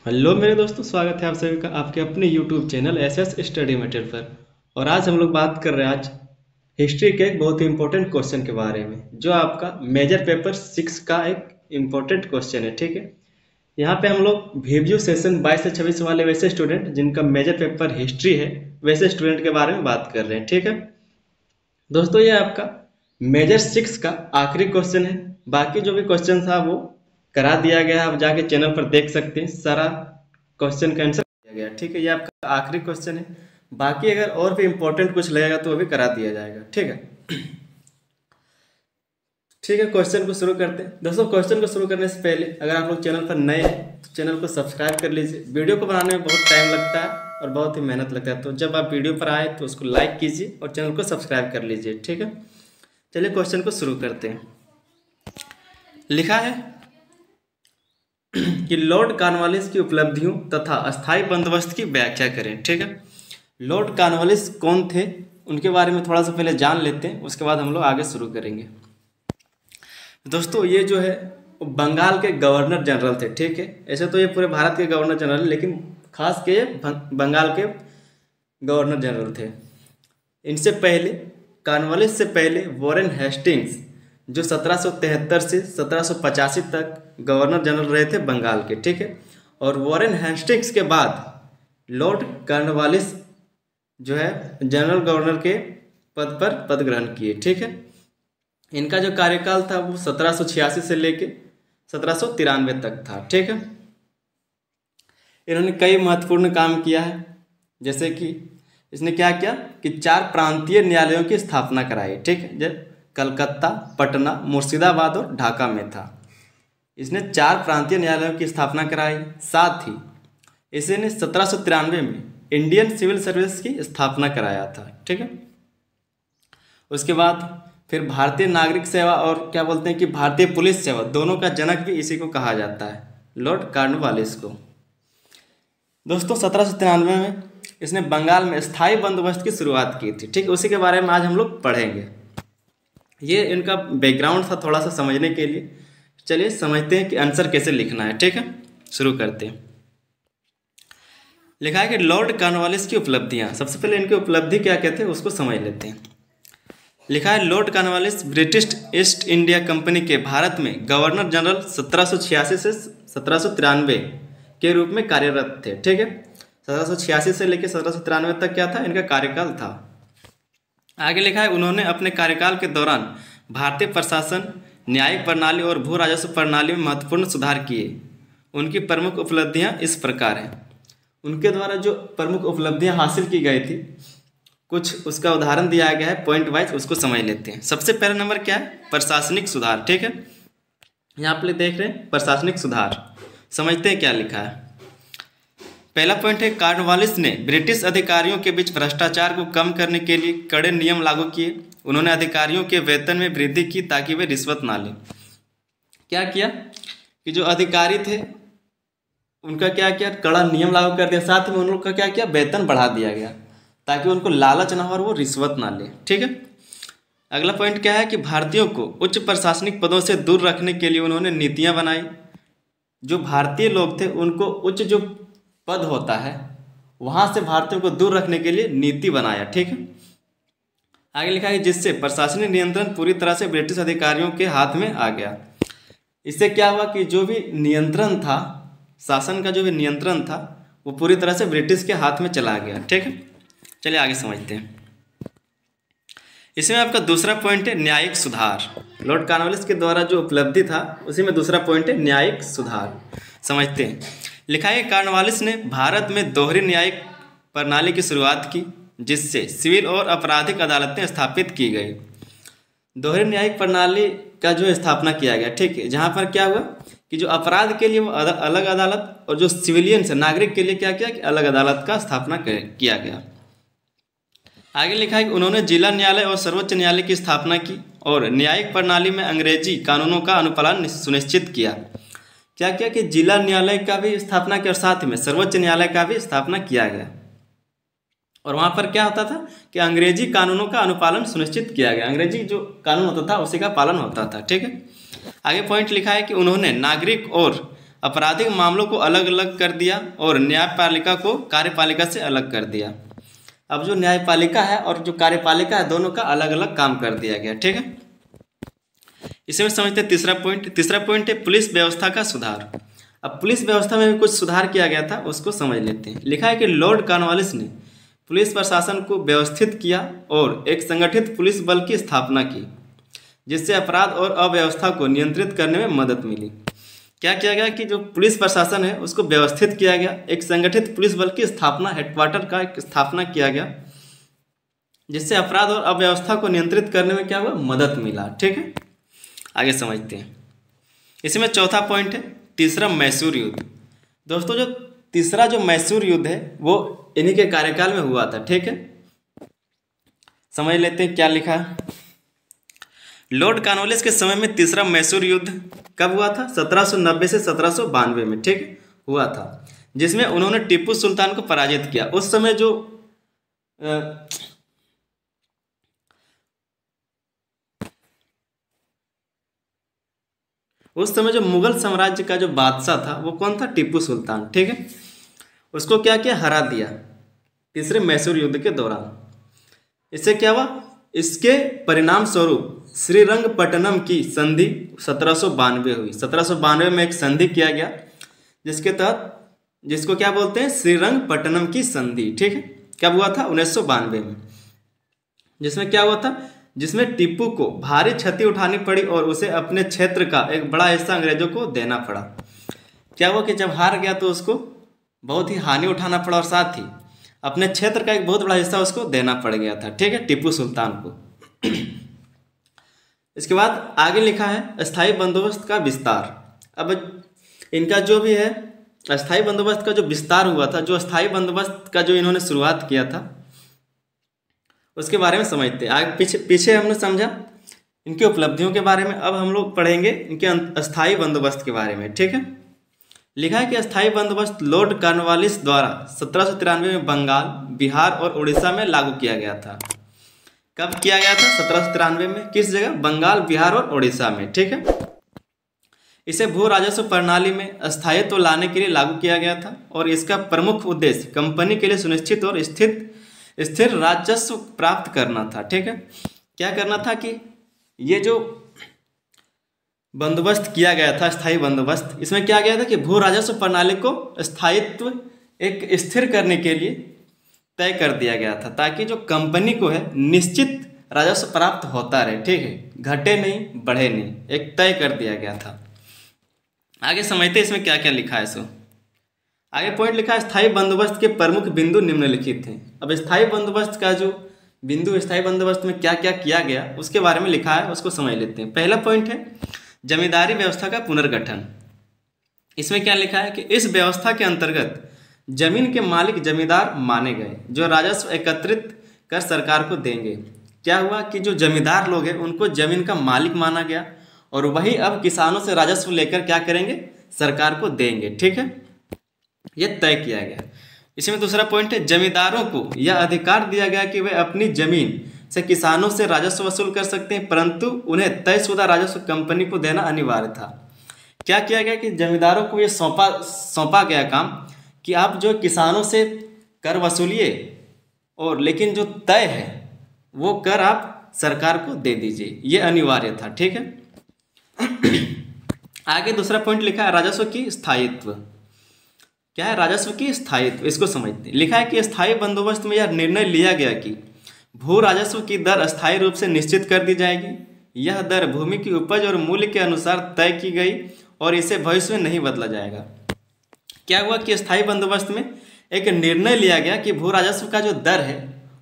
Hello मेरे दोस्तों, स्वागत है आप सभी का आपके अपने YouTube channel SS study material पर। और आज हम लोग बात कर रहे हैं आज हिस्ट्री के एक बहुत ही इंपॉर्टेंट क्वेश्चन के बारे में, जो आपका मेजर पेपर 6 का एक इम्पोर्टेंट क्वेश्चन है। ठीक है, यहाँ पे हम लोग वीडियो सेशन 22 से 26 वाले वैसे स्टूडेंट जिनका मेजर पेपर हिस्ट्री है, वैसे स्टूडेंट के बारे में बात कर रहे हैं। ठीक है दोस्तों, ये आपका मेजर 6 का आखिरी क्वेश्चन है। बाकी जो भी क्वेश्चन था वो करा दिया गया है, आप जाके चैनल पर देख सकते हैं, सारा क्वेश्चन का आंसर दिया गया है। ठीक है, ये आपका आखिरी क्वेश्चन है। बाकी अगर और भी इम्पोर्टेंट कुछ लगेगा तो वो भी करा दिया जाएगा। ठीक है, ठीक है, क्वेश्चन को शुरू करते हैं। दोस्तों, क्वेश्चन को शुरू करने से पहले अगर आप लोग चैनल पर नए हैं तो चैनल को सब्सक्राइब कर लीजिए। वीडियो को बनाने में बहुत टाइम लगता है और बहुत ही मेहनत लगता है, तो जब आप वीडियो पर आए तो उसको लाइक कीजिए और चैनल को सब्सक्राइब कर लीजिए। ठीक है, चलिए क्वेश्चन को शुरू करते हैं। लिखा है कि लॉर्ड कॉर्नवालिस की उपलब्धियों तथा अस्थायी बंदोबस्त की व्याख्या करें। ठीक है, लॉर्ड कॉर्नवालिस कौन थे, उनके बारे में थोड़ा सा पहले जान लेते हैं, उसके बाद हम लोग आगे शुरू करेंगे। दोस्तों, ये जो है वो बंगाल के गवर्नर जनरल थे। ठीक है, ऐसे तो ये पूरे भारत के गवर्नर जनरल, लेकिन खास के ये बंगाल के गवर्नर जनरल थे। इनसे पहले, कॉर्नवालिस से पहले वॉरेन हेस्टिंग्स, जो 1773 से 1785 तक गवर्नर जनरल रहे थे बंगाल के। ठीक है, और वॉरेन हेस्टिंग्स के बाद लॉर्ड कॉर्नवालिस जो है जनरल गवर्नर के पद पर पद ग्रहण किए। ठीक है, इनका जो कार्यकाल था वो 1786 से लेके 1793 तक था। ठीक है, इन्होंने कई महत्वपूर्ण काम किया है, जैसे कि इसने क्या किया कि 4 प्रांतीय न्यायालयों की स्थापना कराई। ठीक है, जब कलकत्ता, पटना, मुर्शिदाबाद और ढाका में था, इसने 4 प्रांतीय न्यायालयों की स्थापना कराई। साथ ही इसने 1793 में इंडियन सिविल सर्विस की स्थापना कराया था। ठीक है, उसके बाद फिर भारतीय नागरिक सेवा और क्या बोलते हैं कि भारतीय पुलिस सेवा, दोनों का जनक भी इसी को कहा जाता है, लॉर्ड कॉर्नवालिस को। दोस्तों, 1793 में इसने बंगाल में स्थायी बंदोबस्त की शुरुआत की थी। ठीक है, उसी के बारे में आज हम लोग पढ़ेंगे। ये इनका बैकग्राउंड था थोड़ा सा समझने के लिए। चलिए समझते हैं कि आंसर कैसे लिखना है। ठीक है, शुरू करते हैं। लिखा है कि लॉर्ड कॉर्नवालिस की उपलब्धियां। सबसे पहले इनकी उपलब्धि क्या कहते हैं उसको समझ लेते हैं। लिखा है Lord Cornwallis British east India company के भारत में गवर्नर जनरल 1786 से 1793 के रूप में कार्यरत थे। ठीक है, 1786 से लेकर 1793 तक क्या था, इनका कार्यकाल था। आगे लिखा है उन्होंने अपने कार्यकाल के दौरान भारतीय प्रशासन, न्यायिक प्रणाली और भू राजस्व प्रणाली में महत्वपूर्ण सुधार किए। उनकी प्रमुख उपलब्धियां इस प्रकार हैं। उनके द्वारा जो प्रमुख उपलब्धियां हासिल की गई थी, कुछ उसका उदाहरण दिया गया है पॉइंट वाइज, उसको समझ लेते हैं। सबसे पहला नंबर क्या है, प्रशासनिक सुधार। ठीक है, यहाँ पे देख रहे हैं प्रशासनिक सुधार, समझते हैं क्या लिखा है। पहला पॉइंट है, कॉर्नवालिस ने ब्रिटिश अधिकारियों के बीच भ्रष्टाचार को कम करने के लिए कड़े नियम लागू किए। उन्होंने अधिकारियों के वेतन में वृद्धि की ताकि वे रिश्वत ना लें। क्या किया कि जो अधिकारी थे उनका क्या किया, कड़ा नियम लागू कर दिया। साथ में उन लोग का क्या किया, वेतन बढ़ा दिया गया ताकि उनको लालच ना हो और वो रिश्वत ना ले। ठीक है, अगला पॉइंट क्या है कि भारतीयों को उच्च प्रशासनिक पदों से दूर रखने के लिए उन्होंने नीतियां बनाई। जो भारतीय लोग थे उनको उच्च जो पद होता है वहां से भारतीयों को दूर रखने के लिए नीति बनाया। ठीक है, आगे लिखा है जिससे प्रशासनिक नियंत्रण पूरी तरह से ब्रिटिश अधिकारियों के हाथ में आ गया। इससे क्या हुआ कि जो भी नियंत्रण था, शासन का जो भी नियंत्रण था, वो पूरी तरह से ब्रिटिश के हाथ में चला गया। ठीक है, चलिए आगे समझते हैं। इसमें आपका दूसरा पॉइंट है न्यायिक सुधार। लॉर्ड कॉर्नवालिस के द्वारा जो उपलब्धि था उसी में दूसरा पॉइंट है न्यायिक सुधार, समझते हैं। लिखा है कॉर्नवालिस ने भारत में दोहरी न्यायिक प्रणाली की शुरुआत की, जिससे सिविल और आपराधिक अदालतें स्थापित की गई। दोहरी न्यायिक प्रणाली का जो स्थापना किया गया, ठीक है, जहाँ पर क्या हुआ कि जो अपराध के लिए वो अलग अदालत और जो सिविलियंस है, नागरिक के लिए क्या किया कि अलग अदालत का स्थापना किया गया। आगे लिखा है कि उन्होंने जिला न्यायालय और सर्वोच्च न्यायालय की स्थापना की और न्यायिक प्रणाली में अंग्रेजी कानूनों का अनुपालन सुनिश्चित किया। क्या किया कि जिला न्यायालय का भी स्थापना की और साथ में सर्वोच्च न्यायालय का भी स्थापना किया गया। और वहाँ पर क्या होता था कि अंग्रेजी कानूनों का अनुपालन सुनिश्चित किया गया। अंग्रेजी जो कानून होता था उसी का पालन होता था। ठीक है, आगे पॉइंट लिखा है कि उन्होंने नागरिक और आपराधिक मामलों को अलग अलग कर दिया और न्यायपालिका को कार्यपालिका से अलग कर दिया। अब जो न्यायपालिका है और जो कार्यपालिका है दोनों का अलग अलग काम कर दिया गया। ठीक है, इसमें समझते हैं तीसरा पॉइंट है पुलिस व्यवस्था का सुधार। अब पुलिस व्यवस्था में भी कुछ सुधार किया गया था, उसको समझ लेते हैं। लिखा है कि लॉर्ड कॉर्नवालिस ने पुलिस प्रशासन को व्यवस्थित किया और एक संगठित पुलिस बल की स्थापना की, जिससे अपराध और अव्यवस्था को नियंत्रित करने में मदद मिली। क्या किया गया कि जो पुलिस प्रशासन है उसको व्यवस्थित किया गया, एक संगठित पुलिस बल की स्थापना, हेडक्वार्टर का एक स्थापना किया गया, जिससे अपराध और अव्यवस्था को नियंत्रित करने में क्या हुआ, मदद मिला। ठीक है, आगे समझते हैं। इसमें चौथा पॉइंट है तीसरा मैसूर युद्ध। दोस्तों जो तीसरा जो मैसूर युद्ध है वो इन्हीं के कार्यकाल में हुआ था। ठीक है, समझ लेते हैं क्या लिखा है। लॉर्ड कॉर्नवालिस के समय में तीसरा मैसूर युद्ध कब हुआ था, 1790 से 1792 में। ठीक है, हुआ था, जिसमें उन्होंने टीपू सुल्तान को पराजित किया। उस समय जो मुगल साम्राज्य का जो बादशाह था वो कौन था, टीपू सुल्तान। ठीक है, उसको क्या किया, हरा दिया तीसरे मैसूर युद्ध के दौरान। इससे क्या हुआ, इसके परिणाम स्वरूप श्रीरंगपट्टनम की संधि 1792 हुई। 1792 में एक संधि किया गया जिसके तहत, जिसको क्या बोलते हैं, श्रीरंगपट्टनम की संधि। ठीक है, कब हुआ था, 1992 में। जिसमें क्या हुआ था, जिसमें टीपू को भारी क्षति उठानी पड़ी और उसे अपने क्षेत्र का एक बड़ा हिस्सा अंग्रेजों को देना पड़ा। क्या हुआ कि जब हार गया तो उसको बहुत ही हानि उठाना पड़ा और साथ ही अपने क्षेत्र का एक बहुत बड़ा हिस्सा उसको देना पड़ गया था। ठीक है, टीपू सुल्तान को। इसके बाद आगे लिखा है अस्थाई बंदोबस्त का विस्तार। अब इनका जो भी है अस्थाई बंदोबस्त का जो विस्तार हुआ था, जो अस्थाई बंदोबस्त का जो इन्होंने शुरुआत किया था उसके बारे में समझते हैं। आगे पीछे हमने समझा इनकी उपलब्धियों के बारे में, अब हम लोग पढ़ेंगे इनके अस्थाई बंदोबस्त के बारे में। ठीक है, लिखा है कि अस्थाई बंदोबस्त लॉर्ड कॉर्नवालिस द्वारा 1793 में बंगाल, बिहार और उड़ीसा में लागू किया गया था। कब किया गया था, 1793 में। किस जगह, बंगाल, बिहार और उड़ीसा में। ठीक है, इसे भू राजस्व प्रणाली में अस्थायित्व लाने के लिए लागू किया गया था और इसका प्रमुख उद्देश्य कंपनी के लिए सुनिश्चित और स्थिर राजस्व प्राप्त करना था। ठीक है, क्या करना था कि ये जो बंदोबस्त किया गया था, स्थायी बंदोबस्त, इसमें क्या गया था कि भू राजस्व प्रणाली को स्थायित्व एक स्थिर करने के लिए तय कर दिया गया था, ताकि जो कंपनी को है निश्चित राजस्व प्राप्त होता रहे। ठीक है, घटे नहीं बढ़े नहीं, एक तय कर दिया गया था। आगे समझते हैं इसमें क्या क्या लिखा है। सो आगे पॉइंट लिखा है स्थायी बंदोबस्त के प्रमुख बिंदु निम्नलिखित हैं। अब स्थायी बंदोबस्त का जो बिंदु, स्थायी बंदोबस्त में क्या क्या किया गया उसके बारे में लिखा है, उसको समझ लेते हैं। पहला पॉइंट है जमींदारी व्यवस्था का पुनर्गठन। इसमें क्या लिखा है कि इस व्यवस्था के अंतर्गत जमीन के मालिक जमींदार माने गए, जो राजस्व एकत्रित कर सरकार को देंगे। क्या हुआ कि जो जमींदार लोग हैं उनको जमीन का मालिक माना गया और वही अब किसानों से राजस्व लेकर क्या करेंगे, सरकार को देंगे। ठीक है, यह तय किया गया। इसमें दूसरा पॉइंट है जमींदारों को यह अधिकार दिया गया कि वे अपनी जमीन से किसानों से राजस्व वसूल कर सकते हैं, परंतु उन्हें तयशुदा राजस्व कंपनी को देना अनिवार्य था। क्या किया गया कि जमींदारों को यह सौंपा गया काम कि आप जो किसानों से कर वसूलिए और लेकिन जो तय है वो कर आप सरकार को दे दीजिए, ये अनिवार्य था। ठीक है, आगे दूसरा पॉइंट लिखा है राजस्व की स्थायित्व। क्या है राजस्व की स्थायित्व, इसको समझते हैं। लिखा है कि स्थायी बंदोबस्त में यह निर्णय लिया गया कि भू राजस्व की दर अस्थायी रूप से निश्चित कर दी जाएगी। यह दर भूमि की उपज और मूल्य के अनुसार तय की गई और इसे भविष्य में नहीं बदला जाएगा। क्या हुआ कि स्थायी बंदोबस्त में एक निर्णय लिया गया कि भू राजस्व का जो दर है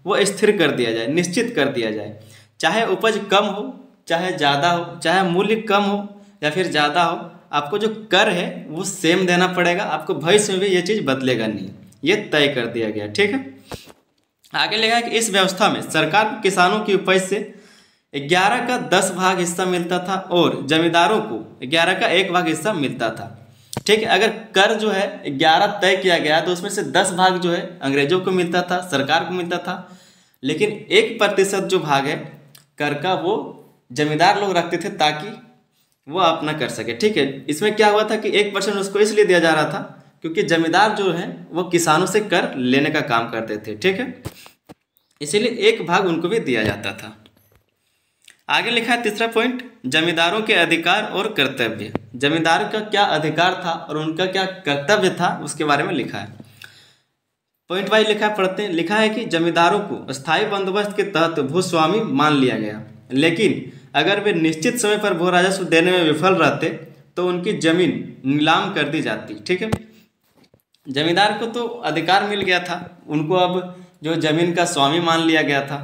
वो स्थिर कर दिया जाए, निश्चित कर दिया जाए, चाहे उपज कम हो चाहे ज़्यादा हो, चाहे मूल्य कम हो या फिर ज़्यादा हो, आपको जो कर है वो सेम देना पड़ेगा, आपको भविष्य में भी ये चीज़ बदलेगा नहीं, ये तय कर दिया गया। ठीक है, आगे लिखा है कि इस व्यवस्था में सरकार को किसानों की उपज से 11 का 10 भाग हिस्सा मिलता था और जमींदारों को 11 का 1 भाग हिस्सा मिलता था। ठीक है, अगर कर जो है 11 तय किया गया तो उसमें से 10 भाग जो है अंग्रेजों को मिलता था, सरकार को मिलता था, लेकिन 1% जो भाग है कर का वो जमींदार लोग रखते थे ताकि वो अपना कर सके। ठीक है, इसमें क्या हुआ था कि 1% उसको इसलिए दिया जा रहा था क्योंकि जमींदार जो है वो किसानों से कर लेने का काम करते थे। ठीक है, इसीलिए एक भाग उनको भी दिया जाता था। आगे लिखा है तीसरा पॉइंट, जमींदारों के अधिकार और कर्तव्य। जमींदार का क्या अधिकार था और उनका क्या कर्तव्य था उसके बारे में लिखा है। पॉइंट वाइज लिखा है, पढ़ते हैं। लिखा है कि जमींदारों को स्थायी बंदोबस्त के तहत भूस्वामी मान लिया गया, लेकिन अगर वे निश्चित समय पर भू राजस्व देने में विफल रहते तो उनकी जमीन नीलाम कर दी जाती। ठीक है, जमींदार को तो अधिकार मिल गया था, उनको अब जो जमीन का स्वामी मान लिया गया था,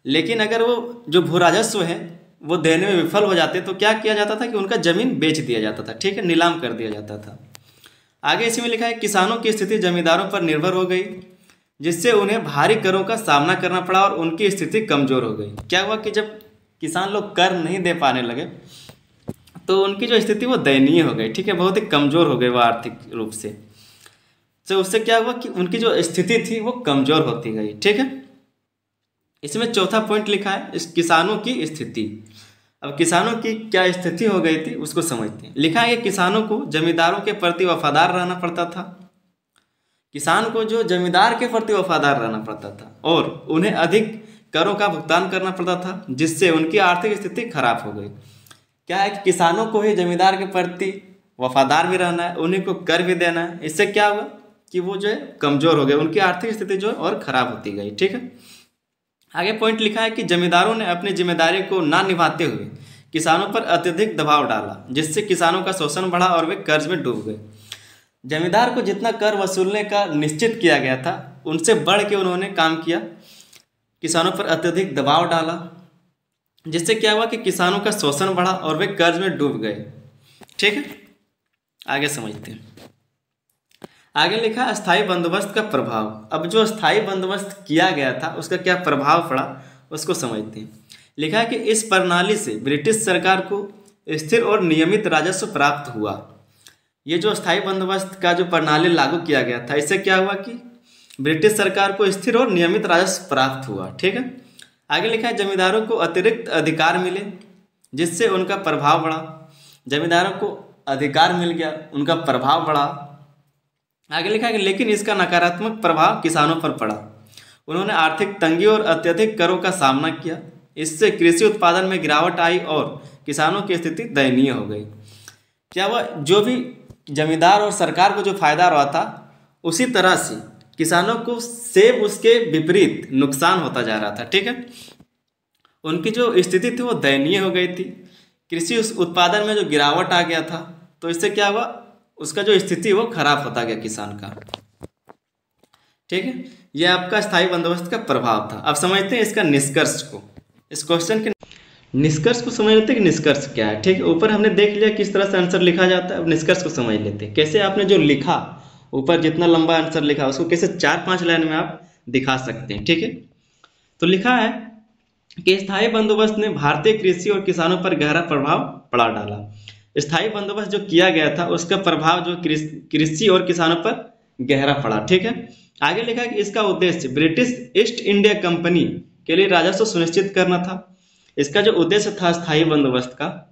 लेकिन अगर वो जो भू राजस्व है वो देने में विफल हो जाते तो क्या किया जाता था कि उनका जमीन बेच दिया जाता था। ठीक है, नीलाम कर दिया जाता था। आगे इसी में लिखा है, किसानों की स्थिति जमींदारों पर निर्भर हो गई, जिससे उन्हें भारी करों का सामना करना पड़ा और उनकी स्थिति कमजोर हो गई। क्या हुआ कि जब किसान लोग कर नहीं दे पाने लगे तो उनकी जो स्थिति वो दयनीय हो गई। ठीक है, बहुत ही कमजोर हो गए वो आर्थिक रूप से। तो उससे क्या हुआ कि उनकी जो स्थिति थी वो कमजोर होती गई। ठीक है, इसमें चौथा पॉइंट लिखा है, इस किसानों की स्थिति। अब किसानों की क्या स्थिति हो गई थी उसको समझते हैं। लिखा है कि किसानों को जमींदारों के प्रति वफादार रहना पड़ता था। किसान को जो जमींदार के प्रति वफादार रहना पड़ता था और उन्हें अधिक करों का भुगतान करना पड़ता था, जिससे उनकी आर्थिक स्थिति खराब हो गई। क्या है कि किसानों को ही जमींदार के प्रति वफादार भी रहना है, उन्हीं को कर भी देना है। इससे क्या हुआ कि वो जो है कमजोर हो गए, उनकी आर्थिक स्थिति जो है और खराब होती गई। ठीक है, आगे पॉइंट लिखा है कि जमींदारों ने अपनी जिम्मेदारी को ना निभाते हुए किसानों पर अत्यधिक दबाव डाला, जिससे किसानों का शोषण बढ़ा और वे कर्ज में डूब गए। जमींदार को जितना कर वसूलने का निश्चित किया गया था उनसे बढ़ के उन्होंने काम किया, किसानों पर अत्यधिक दबाव डाला, जिससे क्या हुआ कि किसानों का शोषण बढ़ा और वे कर्ज में डूब गए। ठीक है, आगे समझते हैं। आगे लिखा अस्थायी बंदोबस्त का प्रभाव। अब जो अस्थायी बंदोबस्त किया गया था उसका क्या प्रभाव पड़ा उसको समझते हैं। लिखा है कि इस प्रणाली से ब्रिटिश सरकार को स्थिर और नियमित राजस्व प्राप्त हुआ। ये जो अस्थायी बंदोबस्त का जो प्रणाली लागू किया गया था, इससे क्या हुआ कि ब्रिटिश सरकार को स्थिर और नियमित राजस्व प्राप्त हुआ। ठीक है, आगे लिखा है जमींदारों को अतिरिक्त अधिकार मिले, जिससे उनका प्रभाव बढ़ा। जमींदारों को अधिकार मिल गया, उनका प्रभाव बढ़ा। आगे लिखा है कि लेकिन इसका नकारात्मक प्रभाव किसानों पर पड़ा। उन्होंने आर्थिक तंगी और अत्यधिक करों का सामना किया। इससे कृषि उत्पादन में गिरावट आई और किसानों की स्थिति दयनीय हो गई। क्या हुआ, जो भी जमींदार और सरकार को जो फायदा रहा था उसी तरह से किसानों को सेम उसके विपरीत नुकसान होता जा रहा था। ठीक है, उनकी जो स्थिति थी वो दयनीय हो गई थी। कृषि उत्पादन में जो गिरावट आ गया था तो इससे क्या हुआ, उसका जो स्थिति वो खराब होता गया किसान का। ठीक है, यह आपका स्थायी बंदोबस्त का प्रभाव था। अब समझते हैं इसका निष्कर्ष को। इस क्वेश्चन के निष्कर्ष को समझ लेते हैं कि निष्कर्ष क्या है। ठीक है, ऊपर हमने देख लिया किस तरह से आंसर लिखा जाता है। अब निष्कर्ष को समझ लेते हैं, कैसे आपने जो लिखा ऊपर जितना लंबा आंसर लिखा उसको कैसे 4-5 लाइन में आप दिखा सकते हैं। ठीक है, तो लिखा है कि स्थायी बंदोबस्त ने भारतीय कृषि और किसानों पर गहरा प्रभाव पड़ा डाला। स्थायी बंदोबस्त जो किया गया था उसका प्रभाव जो कृषि और किसानों पर गहरा पड़ा। ठीक है, आगे लिखा है कि इसका उद्देश्य ब्रिटिश ईस्ट इंडिया कंपनी के लिए राजस्व सुनिश्चित करना था। इसका जो उद्देश्य था स्थायी बंदोबस्त का,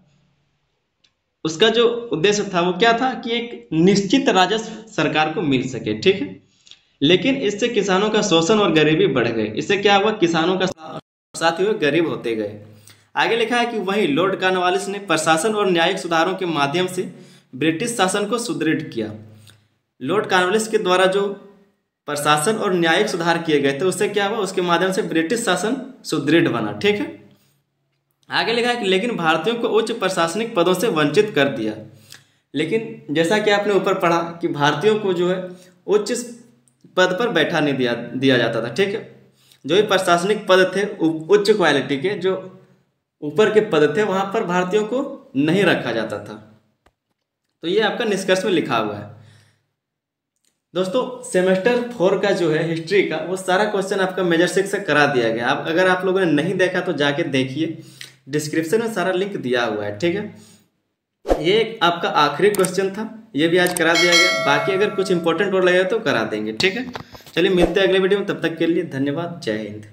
उसका जो उद्देश्य था वो क्या था कि एक निश्चित राजस्व सरकार को मिल सके। ठीक है, लेकिन इससे किसानों का शोषण और गरीबी बढ़ गई। इससे क्या हुआ, किसानों का साथ ही गरीब होते गए। आगे लिखा है कि वहीं लॉर्ड कॉर्नवालिस ने प्रशासन और न्यायिक सुधारों के माध्यम से ब्रिटिश शासन को सुदृढ़ किया। लॉर्ड कॉर्नवालिस के द्वारा जो प्रशासन और न्यायिक सुधार किए गए थे उससे क्या हुआ, उसके माध्यम से ब्रिटिश शासन सुदृढ़ बना। ठीक है, आगे लिखा है कि लेकिन भारतीयों को उच्च प्रशासनिक पदों से वंचित कर दिया। लेकिन जैसा कि आपने ऊपर पढ़ा कि भारतीयों को जो है उच्च पद पर बैठा नहीं दिया जाता था। ठीक है, जो भी प्रशासनिक पद थे उच्च क्वालिटी के, जो ऊपर के पद थे वहां पर भारतीयों को नहीं रखा जाता था। तो ये आपका निष्कर्ष में लिखा हुआ है। दोस्तों, सेमेस्टर 4 का जो है हिस्ट्री का वो सारा क्वेश्चन आपका मेजर 6 से करा दिया गया। आप अगर आप लोगों ने नहीं देखा तो जाके देखिए, डिस्क्रिप्शन में सारा लिंक दिया हुआ है। ठीक है, ये आपका आखिरी क्वेश्चन था, ये भी आज करा दिया गया। बाकी अगर कुछ इंपॉर्टेंट और लगेगा तो करा देंगे। ठीक है, चलिए मिलते हैं अगले वीडियो में, तब तक के लिए धन्यवाद, जय हिंद।